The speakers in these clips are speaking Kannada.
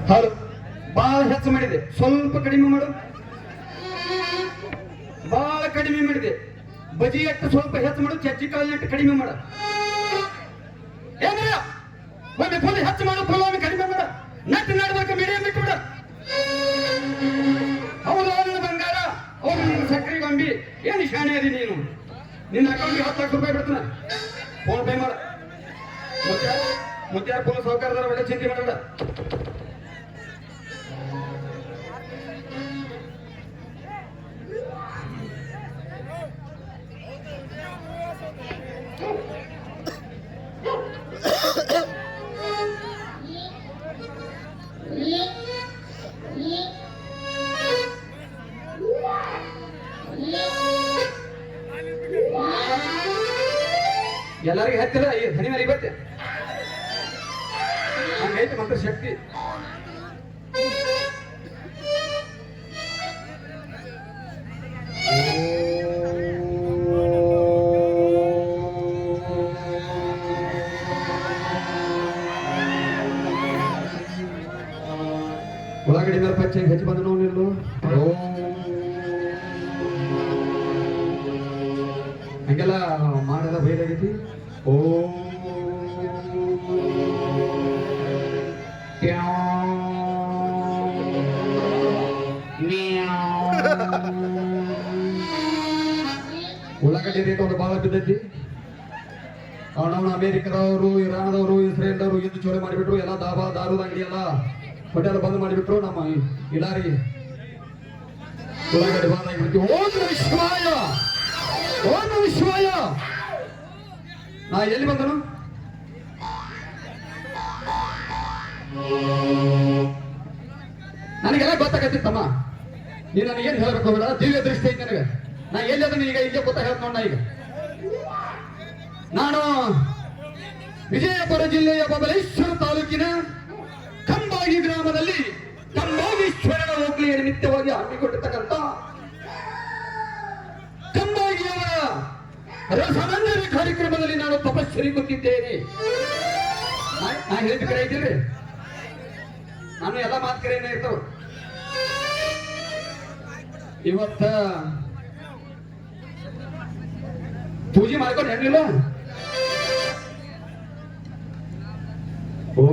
ಹಾಲು ಬಾಳ ಹೆಚ್ಚು ಮಾಡಿದೆ, ಸ್ವಲ್ಪ ಕಡಿಮೆ ಮಾಡು. ಬಾಳ ಕಡಿಮೆ ಮಾಡಿದೆ. ಬಜಿ ಎಟ್ಟು ಸ್ವಲ್ಪ ಹೆಚ್ಚು ಮಾಡು, ಚಜ್ಜಿ ಕಾಳಿನ ಎಟ್ಟು ಕಡಿಮೆ ಮಾಡ. ಏನಿಲ್ಲ, ಒಮ್ಮೆ ಫುಲ್ ಹೆಚ್ಚು ಮಾಡು, ಫುಲ್ ಒಮ್ಮೆ ಕಡಿಮೆ ಮಾಡ. ನಟ್ಟು ನಡ್ಬೇಕು, ಮೀಡಿಯಂ ಬಿಟ್ಟು ಬಿಡ. ಹೌದು ನನ್ನ ಬಂಗಾರ, ಹೌದು ನಿನ್ನ ಸಕ್ಕರೆ ಗೊಂಬಿ. ಏನು ಶಾಣೆ ಅದಿ ನೀನು? ನಿನ್ನ ಅಕೌಂಟ್ಗೆ 10 ಲಕ್ಷ ರೂಪಾಯಿ ಬಿಡ್ತಾನ, ಫೋನ್ ಪೇ ಮಾಡ. ಮುತ್ಯಾರ ಫೋನ್ ಸೌಕರ್ಯದಾರ, ಒಳ್ಳೆ ಚಿಂತೆ ಮಾಡಬೇಡ. ಎಲ್ಲರಿಗೂ ಹತ್ತಿರ ಈ ಹನಿ ಮೇಲೆ ಬತ್ತೆ ಹಂಗೈತೆ ಮಂತ್ರ ಶಕ್ತಿ. ಉಳ್ಳಾಗಡ್ಡಿ ಮೇಲೆ ಪಚ್ಚೆ ಹೆಚ್ಚು ಬಂದ ನಾವು ನಿಲ್ಲು. ಹಂಗೆಲ್ಲ ಮಾಡೆಲ್ಲ ಬೈದಾಗೈತಿ. ಉಳ್ಳಾಗಡ್ಡಿ ರೇಟ್ ಒಂದು ಬಹಳ ಬಿದ್ದೈತಿ. ಅವನವನ ಅಮೇರಿಕದವರು, ಇರಾನದವರು, ಇಸ್ರೇಲ್ದವರು ಇದ್ದು ಚೋಳೆ ಮಾಡಿಬಿಟ್ರು. ಎಲ್ಲ ದಾಬಾ ದಾರುದ ಅಂಗಡಿ ಎಲ್ಲ ಹೋಟೆಲ್ ಬಂದ್ ಮಾಡಿಬಿಟ್ರು. ನಮ್ಮ ಇಲಾರಿ ಉಳ್ಳಾಗಡ್ಡಿ ಬಂದ್ ಆಗಿಬಿಡ್ತೀವಿ. ಓಂ ವಿಶ್ವಾಯ, ಓಂ ವಿಶ್ವಾಯ. ನಾ ಎಲ್ಲಿ ಬಂದನು? ನನಗೆಲ್ಲ ಗೊತ್ತಾಗತ್ತಿತ್ತಮ್ಮ. ನೀನು ನನಗೇನು ಹೇಳಬೇಕು ಬೇಡ, ದಿವ್ಯ ದೃಷ್ಟಿ ಐತಿ ನನಗೆ. ನಾ ಎಲ್ಲಿ ಅದನ್ನ ಈಗ ಇಲ್ಲೇ ಗೊತ್ತಾ ಹೇಳ್ತ ನೋಡ. ಈಗ ನಾನು ವಿಜಯಪುರ ಜಿಲ್ಲೆಯ ಬಬಲೇಶ್ವರ ತಾಲೂಕಿನ ಕಂಬಾಗಿ ಗ್ರಾಮದಲ್ಲಿ ಕಂಬಾಗೀಶ್ವರನ ಹೋಗ್ಲಿಯ ನಿಮಿತ್ತವಾಗಿ ಹಮ್ಮಿಕೊಂಡಿರ್ತಕ್ಕಂಥ ಕಂಬಾಗಿಯವರ ರಸಮಂಜರಿ ಕಾರ್ಯಕ್ರಮದಲ್ಲಿ ನಾನು ತಪಸ್ಸರಿ ಗೊತ್ತಿದ್ದೇನೆ. ನಾ ಹೇಳಿದ ಕರೆ ಇದ್ದೀರಿ, ನಾನು ಎಲ್ಲ ಮಾತು ಕರೆಯೇ ಇರ್ತಾವ. ಇವತ್ತ ಪೂಜೆ ಮಾಡ್ಕೊಂಡು ಹೆಣ್ಣಿಲ್ಲ. ಓ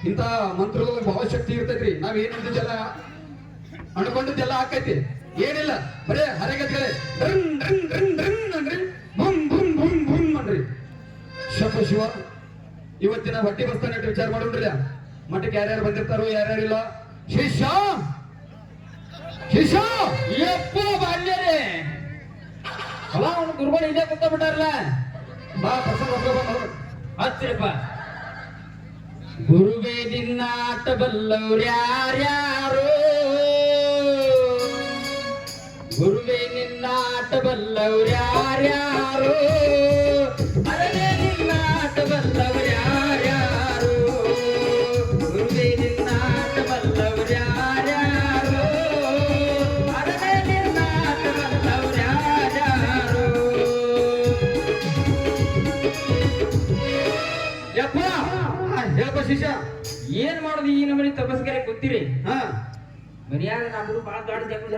ಇಂಥ ಮಂತ್ರದಲ್ಲಿ ಬಹಳ ಶಕ್ತಿ ಇರ್ತೈತ್ರಿ. ನಾವೇನಿದ್ದೆಲ್ಲ ಅನ್ಕೊಂಡಿದ್ದೆಲ್ಲ ಆಕೈತಿ. ಏನಿಲ್ಲ, ಬರೇ ಹರಗತ್ಗಳೇ ಅನ್ರಿ, ಬುಮ್ ಬುಮ್ ಬುಮ್ ಬುಮ್ ಅನ್ರಿ. ಶಪ ಶಿವ. ಇವತ್ತಿನ ಹೊಟ್ಟಿ ಬಸ್ತಾನೆ ವಿಚಾರ ಮಾಡೋಣ್ರಿ. ಮಠಕ್ಕೆ ಯಾರ್ಯಾರು ಬಂದಿರ್ತಾರೋ ಯಾರ್ಯಾರಿಲ್ಲ. ಶಿಷ್ಯ ಶಿಷ್ಯ ಎಪ್ಪ ಬಾಲ್ಯರೇ ಅಲ್ಲ, ಅವನು ಗುರುಗಳು ಇಲ್ಲೇ ಕೂತ ಬಿಟ್ಟಾರಲ್ಲ. ಬಾ ಹಚ್ಚಿರಪ್ಪ. ಗುರುವೇ ನಿನ್ನಾಟ ಬಲ್ಲವ್ರು ಯಾರ್ಯಾರು, ಗುರುವೇ ನಿನ್ನಾಟ ಬಲ್ಲವ್ರು ಯಾರ್ಯಾರು, ಅರೇ ನಿನ್ನಾಟ ಬಲ್ಲವ್ರು ಯಾರ್ಯಾರು, ಗುರುವೇ ನಿನ್ನಾಟ ಬಲ್ಲವ್ರು ಯಾರ್ಯಾರು, ಅರೇ ನಿನ್ನಾಟ ಬಲ್ಲವ್ರು ಯಾರ್ಯಾರು. ಯಪ್ಪ ಹೇಳಪ್ಪ ಶಿಷ್ಯ, ಏನ್ ಮಾಡುದು ಈ ನಮ್ಮನೆ ತಪಸ್ಕರೆ ಗೊತ್ತೀರಿ? ಮರ್ಯಾದ ನಮ್ದು ಬಹಳ ದೊಡ್ಡ ಜಗಳ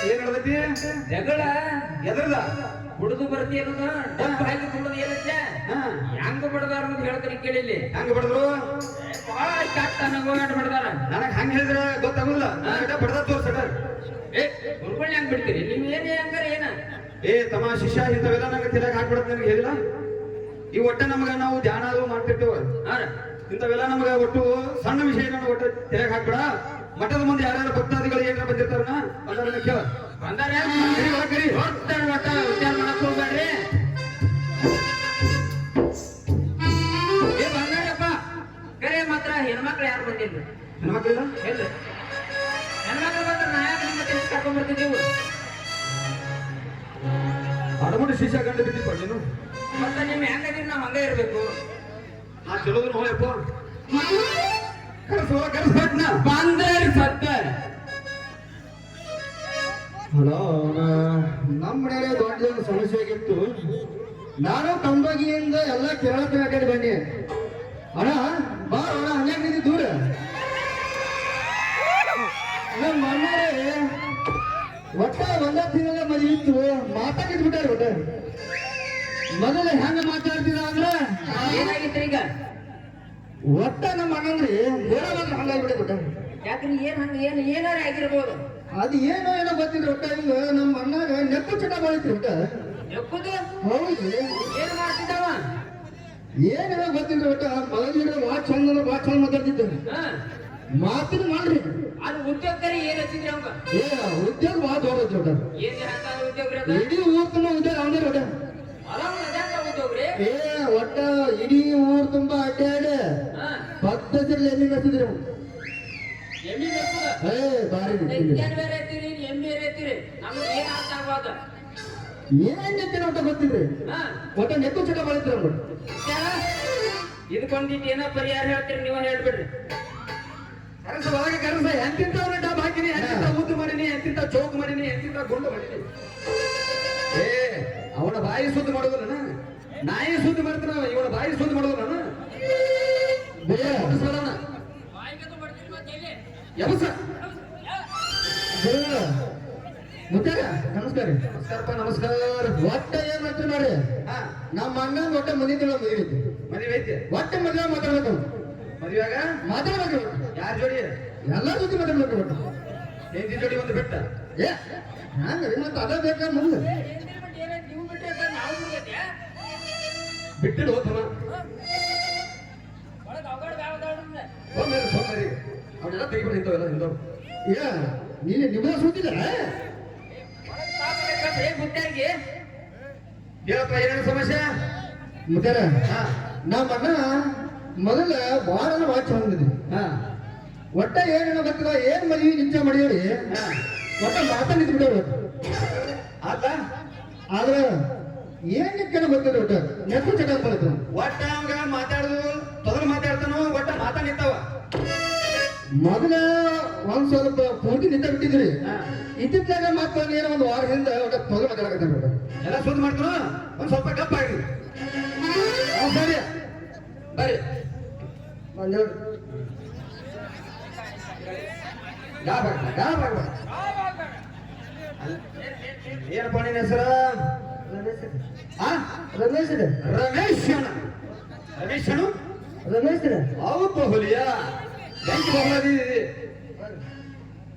ಜಗಳೈತಿ. ಜಗಳ ಎದ್ರದ ಹುಡುದು ಬರ್ತಿ ಅನ್ನೋದು ಡಬ್ಬ ಹಾಕಿ ತುಳದ್ ಏನಂತೆ ಹೆಂಗ ಬಡದಾರ ಅನ್ನೋದು ಹೇಳ್ತಾರೆ. ಕೇಳಿಲ್ಲಿ ಹೆಂಗ ಬಡದ್ರು? ಬಹಳ ಕಟ್ಟ ನಗೋಗಾಟ ಬಡದಾರ. ನನಗ್ ಹಂಗ ಹೇಳಿದ್ರೆ ಗೊತ್ತಾಗುದಿಲ್ಲ. ಬಡದ ತೋರ್ಸಡ. ಗುರುಗಳ್ ಹೆಂಗ್ ಬಿಡ್ತೀರಿ ನೀವು? ಏನೇ ಹಂಗಾರ ಏನ? ತಮ್ಮ ಶಿಷ್ಯ ಇಂಥವೆಲ್ಲ ನಂಗೆ ತಿಳಕ್ ಹಾಕ್ಬಿಡತ್ ನನಗೆ ಹೇಳಿಲ್ಲ. ಈ ಒಟ್ಟ ನಮಗ ನಾವು ಧ್ಯಾನ ಅದು ಮಾಡ್ತಿರ್ತೇವ. ಇಂಥವೆಲ್ಲ ನಮಗ ಒಟ್ಟು ಸಣ್ಣ ವಿಷಯ ಒಟ್ಟು ತಿಳಕ್ ಹಾಕ್ಬಿಡ. ಮಠದ ಮುಂದೆ ಯಾರ್ಯಾರು ಭಕ್ತಾದಿಗಳು ಏನಾರ ಬಂದಿರ್ತಾರನ ಅದನ್ನ ಕೇಳ. ಬಂದಾರ ವಿಚಾರ ಮಾಡಕ್ ಹೋಗ್ಬೇಡ್ರಿ. ಬಂದಾರಪ್ಪ ಕರೆ ಮಾತ್ರ. ಹೆಣ್ಮಕ್ಳು ಯಾರು ಬಂದಿಲ್ರಿ? ಹೆಣ್ಮಕ್ಳಿಲ್ಲ ಹೇಳ್ರಿ. ಹೆಣ್ಮಕ್ಳು ಬಂದ್ರೆ ನಾ ಯಾಕೆ ನಿಮ್ಮ ಕರ್ಕೊಂಡ್ ಬರ್ತಿದ್ದೀವಿ? ಅಡಮುಡಿ ಶಿಷ್ಯ ಗಂಡ ಬಿದ್ದಿಪ್ಪ ನೀನು. ಮತ್ತೆ ನಿಮ್ ಹೆಂಗದೀರಿ ನಾವ್ ಹಂಗ ಇರ್ಬೇಕು. ನಾ ಚಲೋದ್ರ ಹೋಯಪ್ಪ ಕರ್ಸ್ಬೇಕನ ಬಂದ್ರ ಸತ್ತಾರ. ಹಲೋ ನಮ್ಮ ಮನೆಯಲ್ಲಿ ದೊಡ್ಡ ಸಮಸ್ಯೆ ಆಗಿತ್ತು. ನಾನು ಕಂಬಗಿಯಿಂದ ಎಲ್ಲ ಕೇರಳಕ್ಕೆ ಕಡೆ ಬನ್ನಿ ಅಣ್ಣ ಬಾ ಅಣ್ಣ ಹನ್ನೆರಡು ನಿಂತಿ ದೂರ ನಮ್ಮ ಮನೆಯೇ ಒಟ್ಟ ಒಂದ ತಿಂಗಳ ಮದುವೆ ಇತ್ತು ಮಾತಾಡಿದ್ ಬಿಟ್ಟಾರ ಒಟ್ಟ ಮೊದಲು ಹೆಂಗ ಮಾತಾಡ್ತಿದ ಅಂದ್ರೆ ಏನಾಗಿತ್ತು ಈಗ? ಒಟ್ಟ ನಮ್ಮ ಅಣ್ಣಂದ್ರಿ ಹೇಳೋದ್ರ ಹಂಗಾಗ್ಬಿಟ್ಟೆ ಬಿಟ್ಟ. ಯಾಕ್ರಿ ಏನ್ ಹಂಗ ಏನಾರ ಆಗಿರ್ಬೋದು. ಅದು ಏನೋ ಏನೋ ಗೊತ್ತಿಲ್ಲ ಒಟ್ಟ ಹಿಂಗ ನಮ್ಮ ಅಣ್ಣಾಗ ನೆಕ್ಕು ಚಟ ಮಾಡಿತ್ರಿ ಒಟ್ಟ. ಎಕ್ಕುದು ಹೌದು ಏನ್ ಮಾಡ್ತಿದ್ದವ? ಏನೇನೋ ಗೊತ್ತಿಲ್ಲ ಒಟ್ಟ ಮಲಗಿದ್ರೆ ಭಾಳ ಚಂದ ಮಾತಾಡ್ತಿದ್ದ. ಮಾತಿನ ಮಾಡ್ರಿ ಅದು ಉದ್ಯೋಗದಲ್ಲಿ ಏನ್ ಹಚ್ಚಿದ್ರಿ ಅವಂಗ? ಏ ಉದ್ಯೋಗ ಭಾಳ ದೊಡ್ಡ ಒಟ್ಟ ಏನ್ ಅಂತ ಉದ್ಯೋಗ ಇಡೀ ಊರ್ ತುಂಬ ಉದ್ಯೋಗ ಅವನೇ ಒಟ್ಟ. ಉದ್ಯೋಗ್ರಿ? ಏ ಒಟ್ಟ ಇಡೀ ಊರ್ ತುಂಬಾ ಅಡ್ಡಾಡಿ ಪದ್ಧತಿಯಲ್ಲಿ ಎಣ್ಣೆ ಮೆಚ್ಚಿದ್ರಿ ಅವ್ನು. ಎಮ್ಮಿ ಮೆಚ್ಚುದ? ಏ ಬಾರಿ ಏನ್ ಬೇರೆ ಐತಿರಿ ಎಮ್ಮಿ ಬೇರೆ ಐತಿರಿ ನಮ್ಗೆ ಏನ್ ಅರ್ಥ ಆಗ್ವಾದ? ಏನ್ ನೆತ್ತಿನ ಒಟ್ಟ ಗೊತ್ತಿದ್ರಿ ಒಟ್ಟ ನೆಕ್ಕು ಚಟ ಮಾಡಿದ್ರಿ ಅವ್ನು. ಇದಕ್ಕೊಂದಿಟ್ಟು ಏನೋ ಪರಿಹಾರ ಹೇಳ್ತೀರಿ ನೀವ ಹೇಳ್ಬಿಡ್ರಿ. ಕರಸ ಒಳಗೆ ಕರಸ ಎಂತಿಂತವ್ರ ಡಬ್ ಹಾಕಿನಿ, ಎಂತಿಂತ ಉದ್ದು ಮಾಡೀನಿ, ಎಂತಿಂತ ಚೌಕ್ ಮಾಡೀನಿ, ಎಂತಿಂತ ಗುಂಡು ಮಾಡೀನಿ. ಏ ಅವನ ಬಾಯಿ ಸುದ್ದಿ ಮಾಡೋದು ನಾನು, ನಾಯಿ ಸುದ್ದಿ ಮಾಡ್ತಾನ, ಇವನ ಬಾಯಿ ಸುದ್ದಿ ಮಾಡೋದು ನಾನು. ಯಬಸ ಮುತ್ತಾರ ನಮಸ್ಕಾರ. ನಮಸ್ಕಾರಪ್ಪ ನಮಸ್ಕಾರ. ಒಟ್ಟ ಏನ್ ಮಾಡ್ತೀರಿ ಮಾಡ್ರಿ ನಮ್ಮ ಅಣ್ಣನ ಒಟ್ಟ ಮನೆ ತಿಂಗಳ ಮದುವೆ ಐತಿ. ಮದುವೆ ಐತಿ, ಒಟ್ಟ ಮದುವೆ ಮಾತಾಡ್ಬೇಕು ಮದುವೆಯಾಗ ಮಾತಾಡ್ಬೇಕು ಯಾರ ಜೋಡಿ? ಎಲ್ಲಾರ ಜೊತೆ ಮಾತಾಡ್ಬೇಕು ಒಟ್ಟು. ಹೆಂಡತಿ ಜೋಡಿ ಒಂದು ಬೆಟ್ಟ. ಏ ಹಂಗ್ರಿ ಮತ್ತೆ ಅದ ಬೇಕಾ ಮುಂದೆ ನೀವು ಬಿಟ್ರೆ ನಾವು ಬಿಡ್ತೈತೆ ಬಿಟ್ಟಿಡು ಹೋತನ ಒಳಗೆ ಅವಗಡ ಯಾವ್ದಾವ್ರೆ ಸೋಮೇರಿ ಅವನ್ನೆಲ್ಲ ತೆಗಿಬಿಟ್ಟು ಇಂಥವೆಲ್ಲ ಹಿಂದವ್. ಏ ನೀನು ನಿಮ್ಗೆ ಸುದ್ದಿಲ್ಲ ಗುದ್ದಾರಿಗೆ ಹೇಳಪ್ಪ ಏನೇನು ಸಮಸ್ಯೆ? ಮುತ್ತಾರ ಹಾ ನಮ್ಮ ಅಣ್ಣ ಮೊದಲ ಭಾಳ ವಾಚ್ ಹೊಂದಿದ್ರಿ. ಹಾ ಒಟ್ಟ ಏನೇನೋ ಗೊತ್ತಿಲ್ಲ ಏನ್ ಮದ್ವಿ ನಿಶ್ಚಯ ಮಾಡಿದ್ರಿ ಹಾ ಒಟ್ಟ ಮಾತಾಡಿದ್ ಬಿಡೋರು. ಆತ ಆದ್ರೆ ಏನ್ ನಿಕ್ಕನ ಗೊತ್ತಿಲ್ಲ ಒಟ್ಟ ನೆಕ್ಕು ಚಟ ಬರುತ್ತೆ. ಒಟ್ಟ ಅವಂಗ ಮಾತಾಡುದು ತೊದಲು ಮಾತಾಡ್ತಾನೋ ಒಟ್ಟ ಮಾತಾ ನಿಂತಾವ. ಮೊದಲ ಒಂದ್ ಸ್ವಲ್ಪ ಪೂರ್ತಿ ನಿಂತ ಬಿಟ್ಟಿದ್ರಿ. ಹಾ ಇತ್ತಿತ್ತಾಗ ಮತ್ತೆ ಏನೋ ಒಂದು ವಾರದಿಂದ ಒಟ್ಟ ಮೊದಲು ಮಾತಾಡಕತ್ತಾರ ಒಟ್ಟ. ಎಲ್ಲ ಸುದ್ದಿ ಮಾಡ್ತಾನೋ ಒಂದ್ ಸ್ವಲ್ಪ ಗಪ್ಪ ಆಗಿ ಸರಿ ಬರ್ರಿ ಒಂದೆರಡು ಏನಪ್ಪ ನಿನ್ನ ಹೆಸರ? ರಮೇಶ್ ಇದೆ ರಮೇಶ್ ಅಣ್ಣ. ರಮೇಶ್ ಅಣ್ಣ ರಮೇಶ್ ಇದೆ ಹೌದು ಹುಲಿಯ ಬ್ಯಾಂಕ್ ಬಹಳದಿ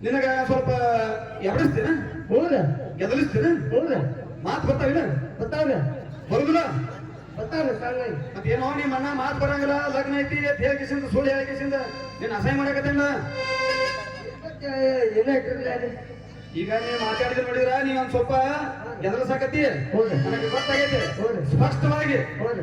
ನಿನಗ ಸ್ವಲ್ಪ ಎಬಡಿಸ್ತೀನ, ಹೌದ ಗೆದಲಿಸ್ತೀನ, ಹೌದ ಮಾತು ಬರ್ತಾವಿಲ್ಲ, ಬರ್ತಾವ್ರೆ ಬರುದಿಲ್ಲ. ಬರ್ತಾವ್ರೆ ಸಾಂಗಾಗಿ ಮತ್ತೇನೋ ನಿಮ್ಮ ಅಣ್ಣ ಮಾತು ಬರಂಗಿಲ್ಲ, ಲಗ್ನ ಐತಿ ಅಂತ ಹೇಳ್ಕಿಸಿಂದ ಸುಳ್ಳು ಹೇಳ್ಕಿಸಿಂದ ನೀನು ಅಸಹ್ಯ ಮಾಡಕತ್ತೇನ. ಏನೋ ಇಟ್ಟಿರಲಿಲ್ಲ ಅಲ್ಲಿ. ಈಗ ನೀವು ಮಾತಾಡಿದ್ರೆ ನೋಡಿದ್ರ ನೀವ್ ಒಂದ್ ಸ್ವಲ್ಪ ಗೆದಲಿಸಾಕತ್ತಿ, ಹೌದು ನನಗೆ ಗೊತ್ತಾಗೈತೆ ಹೌದು ಸ್ಪಷ್ಟವಾಗಿ. ಹೌದು